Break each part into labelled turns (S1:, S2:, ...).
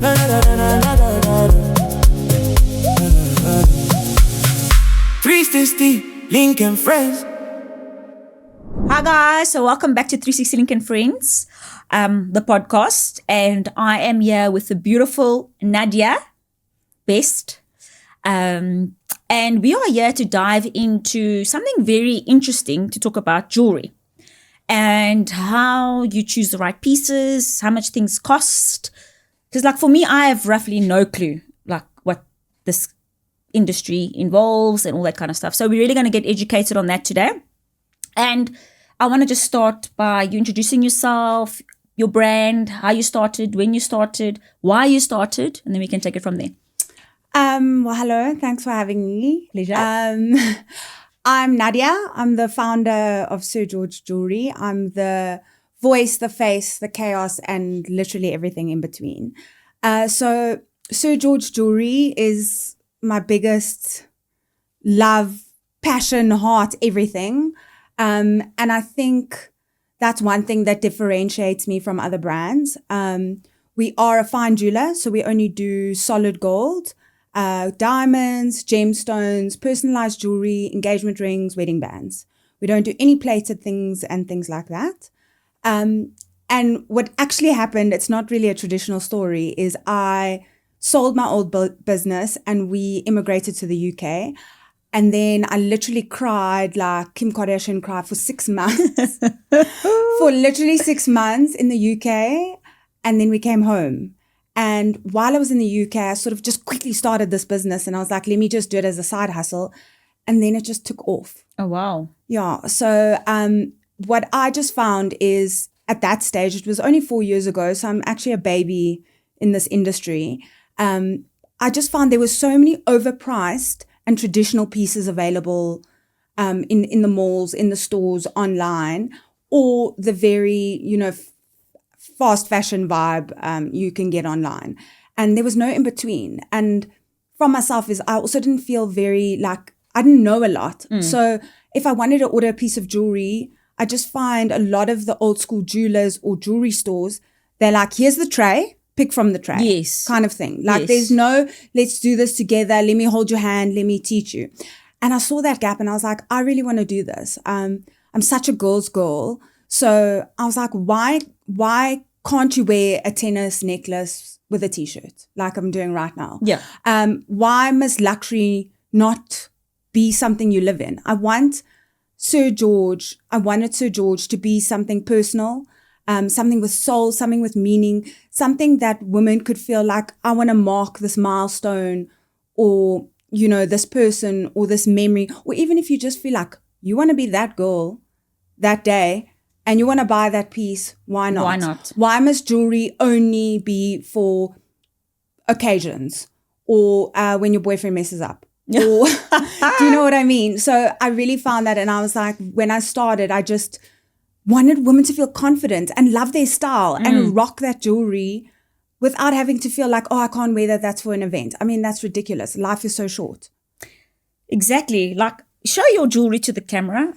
S1: Link and Friends.
S2: Hi guys, so welcome back to 360 Link and Friends, the podcast, and I am here with the beautiful Nadia, best, and we are here to dive into something very interesting to talk about jewelry and how you choose the right pieces, how much things cost. Because like for me, I have roughly no clue like what this industry involves and all that kind of stuff. So we're really going to get educated on that today. And I want to just start by you introducing yourself, your brand, how you started, when you started, why you started, and then we can take it from there.
S3: Well, hello. Thanks for having me.
S2: Pleasure.
S3: I'm Nadia. I'm the founder of Sir George Jewellery. I'm the voice, the face, the chaos, and literally everything in between. So Sir George Jewellery is my biggest love, passion, heart, everything. And I think that's one thing that differentiates me from other brands. We are a fine jeweler, so we only do solid gold, diamonds, gemstones, personalized jewelry, engagement rings, wedding bands. We don't do any plated things and things like that. And what actually happened, it's not really a traditional story, is I sold my old business and we immigrated to the UK. And then I literally cried like Kim Kardashian cried for 6 months. For literally 6 months in the UK. And then we came home. And while I was in the UK, I sort of just quickly started this business. And I was like, let me just do it as a side hustle. And then it just took off.
S2: Oh, wow.
S3: Yeah. So what I just found is at that stage, it was only 4 years ago. So I'm actually a baby in this industry. I just found there were so many overpriced and traditional pieces available in the malls, in the stores, online, or the very, fast fashion vibe you can get online. And there was no in between. And from myself is I also didn't feel very I didn't know a lot. So if I wanted to order a piece of jewelry, I just find a lot of the old school jewelers or jewelry stores, they're like, here's the tray. Pick from the tray.
S2: Yes.
S3: Kind of thing. Like
S2: yes.
S3: There's no, let's do this together. Let me hold your hand. Let me teach you. And I saw that gap and I was like, I really want to do this. I'm such a girl's girl. So I was like, why can't you wear a tennis necklace with a t-shirt like I'm doing right now?
S2: Yeah.
S3: Why must luxury not be something you live in? I wanted Sir George to be something personal. Something with soul, something with meaning, something that women could feel like, I want to mark this milestone or, this person or this memory. Or even if you just feel like you want to be that girl that day and you want to buy that piece, why not?
S2: Why not?
S3: Why must jewelry only be for occasions or when your boyfriend messes up? Or, do you know what I mean? So I really found that, and I was like, when I started, I just wanted women to feel confident and love their style and rock that jewelry without having to feel like, oh, I can't wear that. That's for an event. I mean, that's ridiculous. Life is so short.
S2: Exactly. Like, show your jewelry to the camera.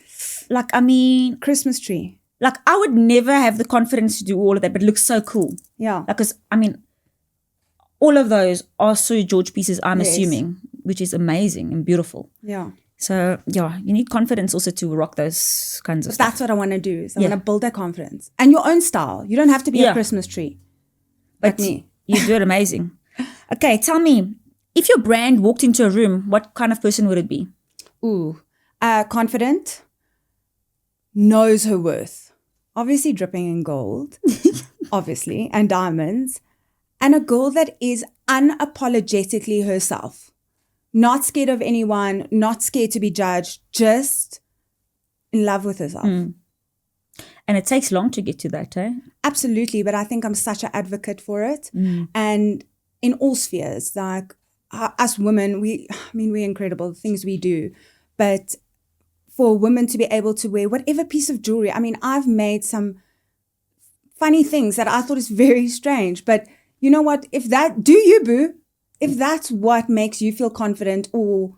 S2: Like, I mean,
S3: Christmas tree.
S2: Like, I would never have the confidence to do all of that, but it looks so cool.
S3: Yeah.
S2: Like, because, I mean, all of those are Sir George pieces, I'm assuming, which is amazing and beautiful.
S3: Yeah.
S2: So, yeah, you need confidence also to rock those kinds of stuff.
S3: That's what I want to do. Is I want to build that confidence. And your own style. You don't have to be a Christmas tree.
S2: But
S3: me.
S2: You do it amazing. Okay, tell me, if your brand walked into a room, what kind of person would it be?
S3: Ooh, confident, knows her worth. Obviously dripping in gold, obviously, and diamonds. And a girl that is unapologetically herself. Not scared of anyone, not scared to be judged, just in love with herself.
S2: And it takes long to get to that, eh?
S3: Absolutely, but I think I'm such an advocate for it. And in all spheres, like us women, we're incredible, the things we do. But for women to be able to wear whatever piece of jewelry, I mean, I've made some funny things that I thought is very strange. But you know what? If that's what makes you feel confident or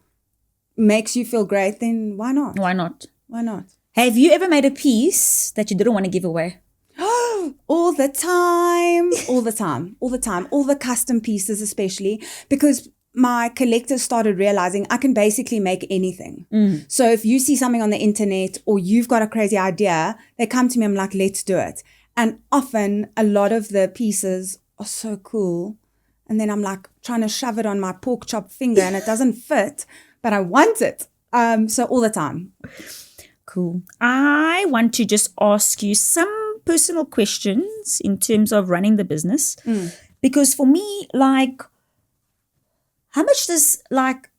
S3: makes you feel great, then why not?
S2: Why not?
S3: Why not?
S2: Have you ever made a piece that you didn't want to give away?
S3: All the time, all the time, all the time, all the custom pieces especially, because my collectors started realizing I can basically make anything. So if you see something on the internet or you've got a crazy idea, they come to me, I'm like, let's do it. And often a lot of the pieces are so cool. And then I'm like trying to shove it on my pork chop finger and it doesn't fit, but I want it. So all the time.
S2: Cool. I want to just ask you some personal questions in terms of running the business. Because for me, like, how much does, like,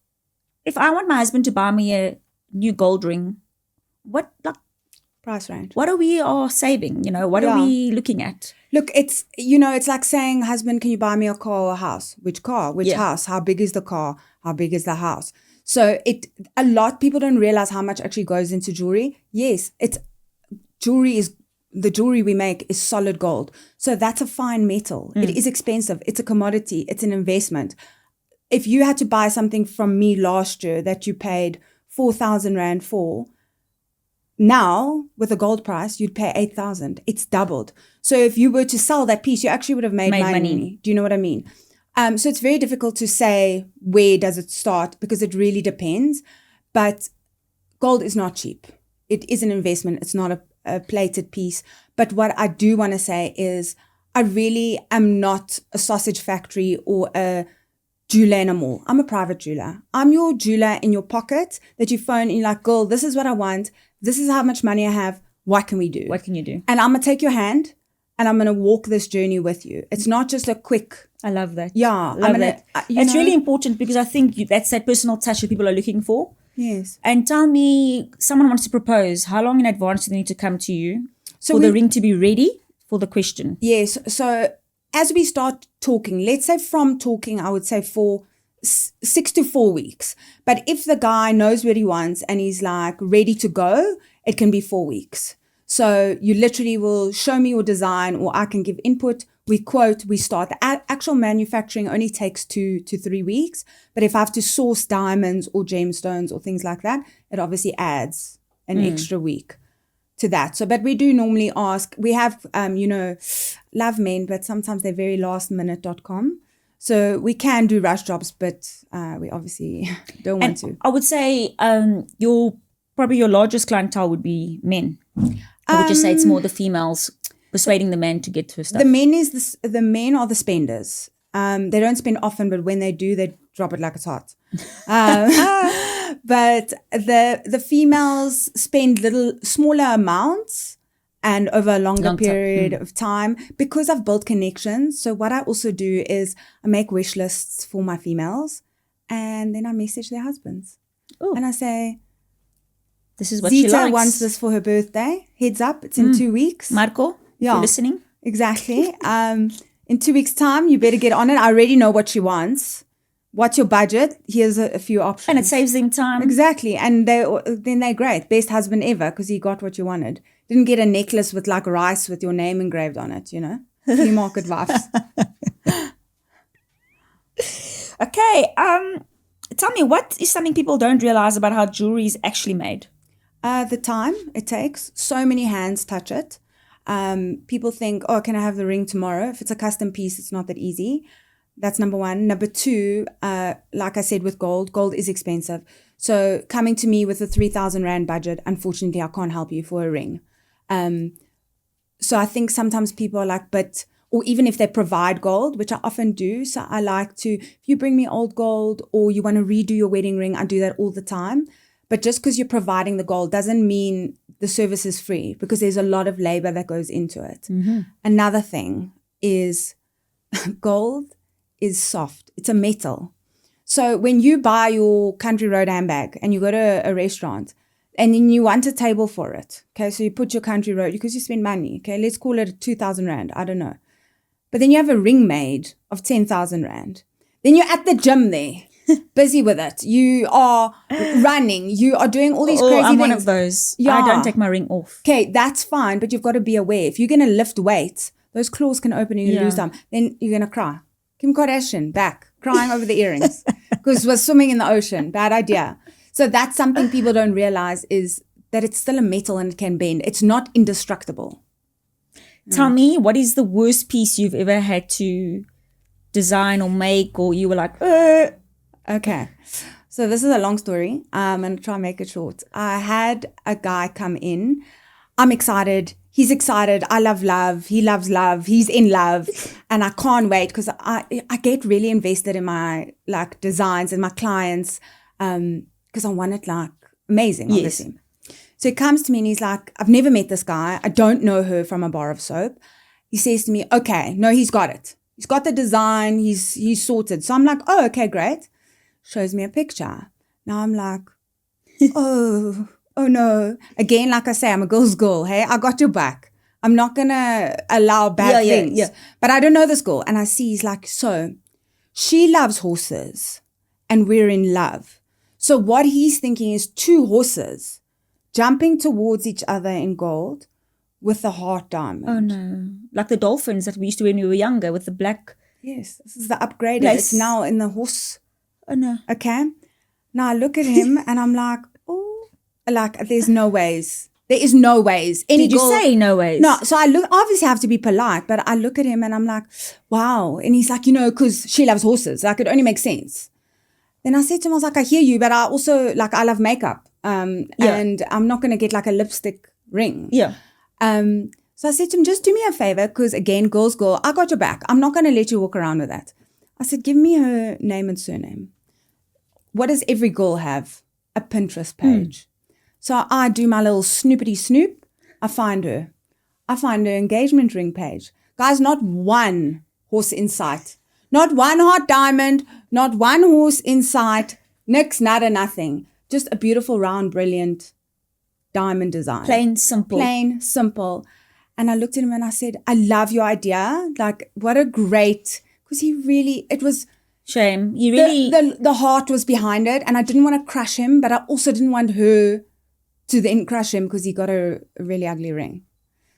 S2: if I want my husband to buy me a new gold ring, what, like,
S3: Price range.
S2: what are we all saving? You know, what are we looking at?
S3: Look, it's, you know, it's like saying, husband, can you buy me a car or a house? Which car? Which house? How big is the car? How big is the house? So a lot, people don't realize how much actually goes into jewelry. Yes, the jewelry we make is solid gold. So that's a fine metal. It is expensive. It's a commodity. It's an investment. If you had to buy something from me last year that you paid 4,000 Rand for, now with the gold price, you'd pay 8,000. It's doubled. So if you were to sell that piece, you actually would have made money. Do you know what I mean? So it's very difficult to say where does it start because it really depends. But gold is not cheap. It is an investment. It's not a plated piece. But what I do want to say is I really am not a sausage factory or a jeweler in a mall. I'm a private jeweler. I'm your jeweler in your pocket that you phone and you're like, girl, this is what I want. This is how much money I have. What can we do?
S2: What can you do?
S3: And I'm going to take your hand and I'm going to walk this journey with you. It's not just a quick.
S2: I love that.
S3: Yeah.
S2: Love that. It's really important because I think that's that personal touch that people are looking for.
S3: Yes.
S2: And tell me, someone wants to propose. How long in advance do they need to come to you for the ring to be ready for the question?
S3: Yes. So as we start talking, let's say from talking, I would say for 6 to 4 weeks. But if the guy knows what he wants and he's like ready to go, it can be 4 weeks. So you literally will show me your design or I can give input. We quote, we start. The actual manufacturing only takes 2 to 3 weeks. But if I have to source diamonds or gemstones or things like that, it obviously adds an extra week to that. So, but we do normally ask, we have, love men, but sometimes they're very lastminute.com. So we can do rush jobs, but we obviously don't want to.
S2: I would say probably your largest clientele would be men. I would just say it's more the females persuading the men to get to stuff.
S3: The men are the spenders. They don't spend often, but when they do, they drop it like it's hot. But the females spend smaller amounts and over a longer period of time because I've built connections. So what I also do is I make wish lists for my females and then I message their husbands. Ooh. And I say,
S2: this is what she likes.
S3: Zita wants this for her birthday. Heads up, it's in 2 weeks.
S2: Marco, if you're listening.
S3: Exactly. In 2 weeks' time, you better get on it. I already know what she wants. What's your budget? Here's a few options.
S2: And it saves them time.
S3: Exactly. And then they're great. Best husband ever because he got what you wanted. Didn't get a necklace with like rice with your name engraved on it, you know. Flea market vibes.
S2: Okay. Tell me, what is something people don't realize about how jewelry is actually made?
S3: The time it takes. So many hands touch it. People think, oh, can I have the ring tomorrow? If it's a custom piece, it's not that easy. That's number one. Number two, like I said with gold is expensive. So coming to me with a 3,000 Rand budget, unfortunately, I can't help you for a ring. So I think sometimes people are like, or even if they provide gold, which I often do. So I like to, if you bring me old gold or you want to redo your wedding ring, I do that all the time. But just because you're providing the gold doesn't mean the service is free because there's a lot of labor that goes into it. Mm-hmm. Another thing is gold is soft. It's a metal. So when you buy your Country Road handbag and you go to a restaurant and then you want a table for it, okay, so you put your Country Road because you spend money, okay, let's call it 2,000 Rand, I don't know. But then you have a ring made of 10,000 Rand. Then you're at the gym there, busy with it. You are running. You are doing all these crazy things.
S2: I'm one of those. Yeah. I don't take my ring off.
S3: Okay, that's fine, but you've got to be aware. If you're going to lift weights, those claws can open and you lose them. Then you're going to cry. Kim Kardashian, back, crying over the earrings because we're swimming in the ocean. Bad idea. So that's something people don't realize is that it's still a metal and it can bend. It's not indestructible.
S2: Tell me, what is the worst piece you've ever had to design or make, or you were like,
S3: Okay. So this is a long story. I'm going to try and make it short. I had a guy come in. I'm excited. He's excited. I love love. He loves love. He's in love. And I can't wait because I get really invested in my like designs and my clients because I want it like amazing, obviously. So he comes to me and he's like, I've never met this guy. I don't know her from a bar of soap. He says to me, okay, no, he's got it. He's got the design. He's sorted. So I'm like, oh, okay, great. Shows me a picture. Now I'm like, oh no. Again, like I say, I'm a girl's girl. Hey, I got your back. I'm not going to allow bad things. Yeah. But I don't know this girl. And I see he's like, so she loves horses and we're in love. So what he's thinking is 2 horses jumping towards each other in gold with the heart diamond.
S2: oh no. Like the dolphins that we used to when we were younger with the black.
S3: Yes, this is the upgrade.
S2: Lace.
S3: It's now in the horse.
S2: Oh no.
S3: Okay. Now I look at him and I'm like, oh, like there's no ways. There is no ways.
S2: Did you say no ways?
S3: No. So I look, obviously I have to be polite, but I look at him and I'm like, wow. And he's like, because she loves horses. Like it only makes sense. Then I said to him, I was like, I hear you, but I also like, I love makeup. And I'm not going to get like a lipstick ring.
S2: Yeah.
S3: So I said to him, just do me a favor, because again, girl's girl, I got your back. I'm not going to let you walk around with that. I said, give me her name and surname. What does every girl have? A Pinterest page. So I do my little snoopity snoop. I find her engagement ring page. Guys, not one horse in sight. Not one heart diamond. Not one horse in sight. Nix, nada, nothing. Just a beautiful, round, brilliant diamond design.
S2: Plain simple.
S3: Plain, simple. And I looked at him and I said, I love your idea. Like, what a great, because it was,
S2: Shame. You really.
S3: the heart was behind it. And I didn't want to crush him, but I also didn't want her to then crush him because he got a really ugly ring.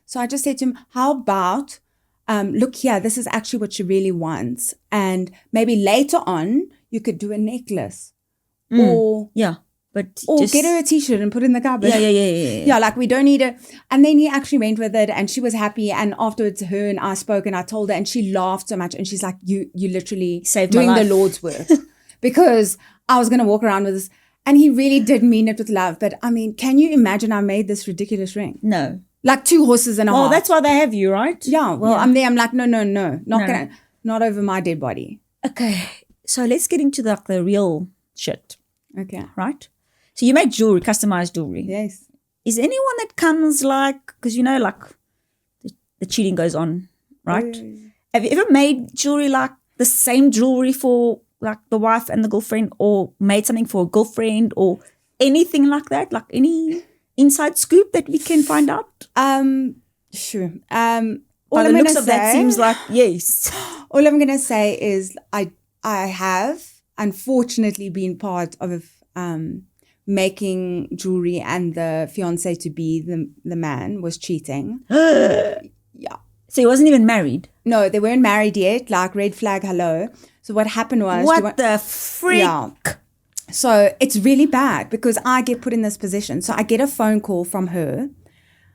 S3: So I just said to him, how about, look here, this is actually what she really wants. And maybe later on, you could do a necklace or get her a t-shirt and put it in the cupboard.
S2: Yeah.
S3: Yeah, like we don't need it. And then he actually went with it and she was happy. And afterwards, her and I spoke and I told her and she laughed so much. And she's like, you literally
S2: saved
S3: doing
S2: my life.
S3: the Lord's work. Because I was going to walk around with this. And he really did mean it with love. But I mean, can you imagine I made this ridiculous ring?
S2: No.
S3: Like 2 horses and a half.
S2: Oh, that's why they have you, right?
S3: Yeah, well, I'm there. I'm like, no. Not over my dead body.
S2: Okay. So let's get into the real shit,
S3: Okay.
S2: right? So you make jewelry, customized jewelry.
S3: Yes.
S2: Is anyone that comes like, because like the cheating goes on, right? Have you ever made jewelry like the same jewelry for like the wife and the girlfriend, or made something for a girlfriend or anything like that? Like any inside scoop that we can find out?
S3: Sure.
S2: By the looks of that seems like yes.
S3: All I'm going to say is I have unfortunately been part of making jewelry and the fiance to be the man was cheating. Yeah.
S2: So he wasn't even married?
S3: No, they weren't married yet, like red flag, hello. So what happened was...
S2: What the freak?
S3: Yeah. So it's really bad because I get put in this position. So I get a phone call from her.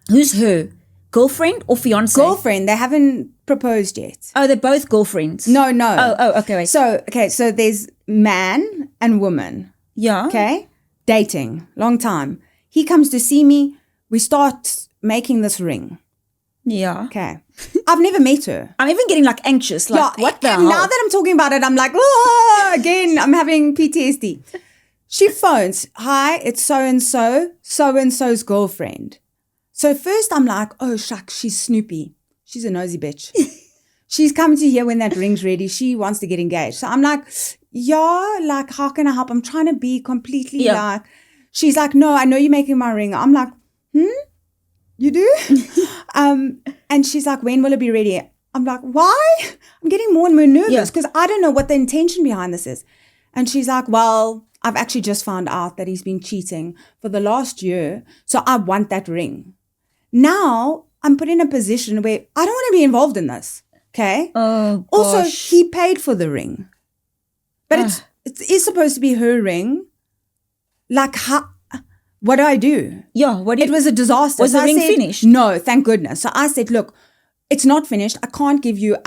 S2: Who's her? Girlfriend or fiance?
S3: Girlfriend. They haven't proposed yet.
S2: Oh, they're both girlfriends?
S3: No.
S2: Oh, okay, wait.
S3: So there's man and woman.
S2: Yeah.
S3: Okay. Dating. Long time. He comes to see me. We start making this ring.
S2: Yeah.
S3: Okay. I've never met her.
S2: I'm even getting like anxious. Like, what the hell?
S3: Now that I'm talking about it, I'm like, oh, again, I'm having PTSD. She phones, hi, it's so-and-so's girlfriend. So first I'm like, oh, shucks, she's Snoopy. She's a nosy bitch. She's coming to hear when that ring's ready. She wants to get engaged. So I'm like, yeah, like, how can I help? I'm trying to be completely like, she's like, no, I know you're making my ring. I'm like, you do? And she's like, when will it be ready? I'm like, why? I'm getting more and more nervous because I don't know what the intention behind this is. And she's like, well, I've actually just found out that he's been cheating for the last year. So I want that ring. Now I'm put in a position where I don't want to be involved in this. Okay.
S2: Oh, gosh.
S3: Also, he paid for the ring. But it is supposed to be her ring. Like, how? What do I do?
S2: Yeah,
S3: It was a disaster.
S2: Was
S3: So
S2: the
S3: I
S2: ring
S3: said,
S2: finished?
S3: No, thank goodness. So I said, look, it's not finished. I can't give you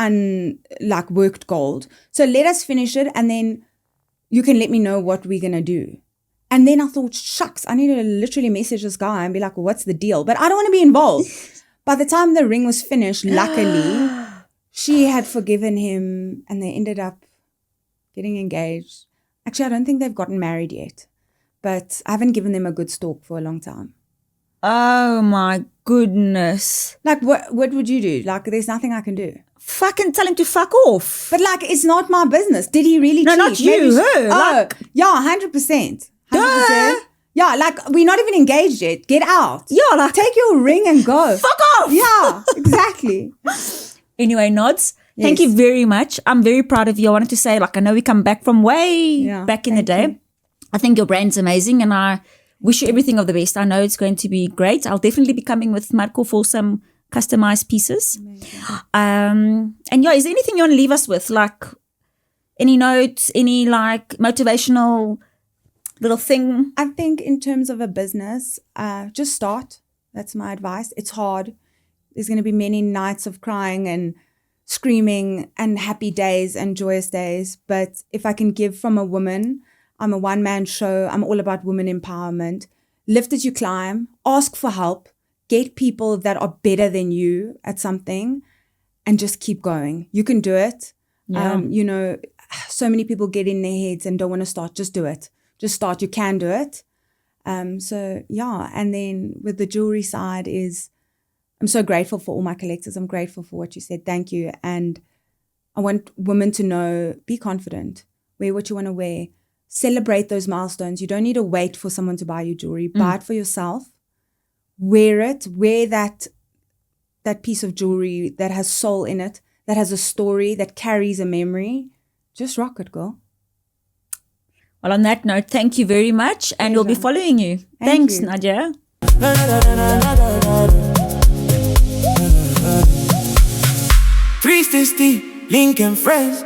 S3: worked gold. So let us finish it, and then you can let me know what we're going to do. And then I thought, shucks, I need to literally message this guy and be like, well, what's the deal? But I don't want to be involved. By the time the ring was finished, luckily, she had forgiven him and they ended up getting engaged. Actually, I don't think they've gotten married yet, but I haven't given them a good stalk for a long time.
S2: Oh my goodness.
S3: Like, what would you do? Like, there's nothing I can do.
S2: Fucking tell him to fuck off.
S3: But like, it's not my business. Did he really
S2: No,
S3: cheat?
S2: not you, her.
S3: Oh, yeah, 100%. 100%. Yeah, like, we're not even engaged yet. Get out.
S2: Yeah, like,
S3: take your ring and go.
S2: Fuck off.
S3: Yeah, exactly.
S2: Anyway, Nods, thank you very much. I'm very proud of you. I wanted to say, like, I know we come back from way back in the day.
S3: you.
S2: I think your brand's amazing and I wish you everything of the best. I know it's going to be great. I'll definitely be coming with Marco for some customized pieces. And yeah, is there anything you want to leave us with? Like any notes, any like motivational little thing?
S3: I think in terms of a business, just start. That's my advice. It's hard. There's going to be many nights of crying and screaming and happy days and joyous days. But if I can give from a woman, I'm a one-man show. I'm all about women empowerment. Lift as you climb. Ask for help. Get people that are better than you at something and just keep going. You can do it.
S2: Yeah.
S3: So many people get in their heads and don't want to start. Just do it. Just start. You can do it. And then with the jewelry side I'm so grateful for all my collectors. I'm grateful for what you said. Thank you. And I want women to know, be confident. Wear what you want to wear. Celebrate those milestones. You don't need to wait for someone to buy you jewelry. Buy it for yourself. Wear it. Wear that piece of jewelry that has soul in it, that has a story, that carries a memory. Just rock it, girl.
S2: Well, on that note, thank you very much. And we'll be following you. Thanks,
S3: you.
S2: Nadia.
S1: 360 Lincoln Friends.